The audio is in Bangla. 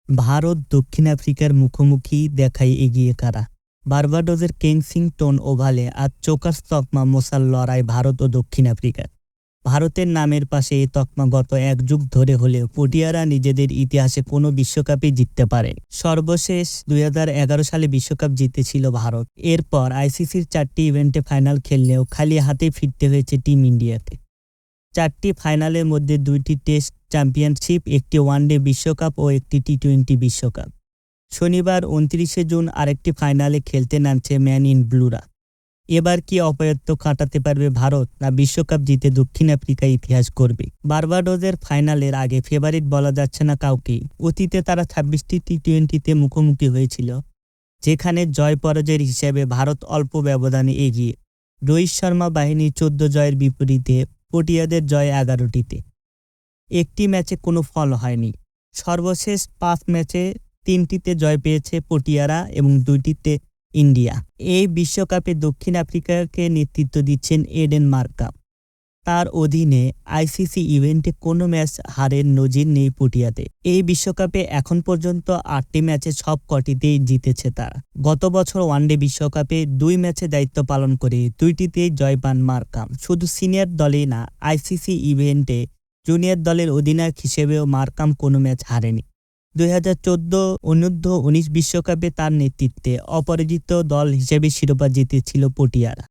ভারত দক্ষিণ আফ্রিকার মুখোমুখি দেখায় এগিয়ে কারা। বার্বাডোসের কেনসিংটন ওভালে আজ চোকার্স তকমা মোছার লড়াই ভারত ও দক্ষিণ আফ্রিকার। ভারতের নামের পাশে এই তকমা গত এক যুগ ধরে হলেও পটিয়ারা নিজেদের ইতিহাসে কোনো বিশ্বকাপই জিততে পারে। সর্বশেষ 2011 সালে বিশ্বকাপ জিতেছিল ভারত। এরপর আইসিসির 4টি ইভেন্টে ফাইনাল খেললেও খালি হাতে ফিরতে হয়েছে টিম ইন্ডিয়াকে। 4টি ফাইনালের মধ্যে 2টি টেস্ট চ্যাম্পিয়নশিপ, একটি ওয়ানডে বিশ্বকাপ ও একটি টি-20 বিশ্বকাপ। শনিবার 29 জুন আরেকটি ফাইনালে খেলতে নামছে ম্যান ইন ব্লুরা। এবার কি অপয়ত্ব কাটাতে পারবে ভারত, না বিশ্বকাপ জিতে দক্ষিণ আফ্রিকা ইতিহাস করবে? বার্বাডোসের ফাইনালের আগে ফেভারিট বলা যাচ্ছে না কাউকে। অতীতে তারা 26টি টি-20তে মুখোমুখি হয়েছিল, যেখানে জয় পরাজয়ের হিসেবে ভারত অল্প ব্যবধানে এগিয়ে। রোহিত শর্মা বাহিনীর 14 জয়ের বিপরীতে পটিয়াদের জয় 11টিতে। একটি ম্যাচে কোনো ফল হয়নি। সর্বশেষ 5 ম্যাচে 3টিতে জয় পেয়েছে পটিয়ারা এবং 2টিতে ইন্ডিয়া। এই বিশ্বকাপে দক্ষিণ আফ্রিকাকে নেতৃত্ব দিচ্ছেন এডেন মার্কাম। তার অধীনে আইসিসি ইভেন্টে কোনো ম্যাচ হারের নজির নেই পটিয়াতে। এই বিশ্বকাপে এখন পর্যন্ত 8টি ম্যাচে সবকটিতেই জিতেছে তারা। গত বছর ওয়ানডে বিশ্বকাপে 2 ম্যাচে দায়িত্ব পালন করে 2টিতেই জয় পান মার্কাম। শুধু সিনিয়র দলেই না, আইসিসি ইভেন্টে জুনিয়র দলের অধিনায়ক হিসেবেও মার্কাম কোনো ম্যাচ হারেনি। 2014 অনূর্ধ্ব-19 বিশ্বকাপে তার নেতৃত্বে অপরাজিত দল হিসেবে শিরোপা জিতেছিল পটিয়ারা।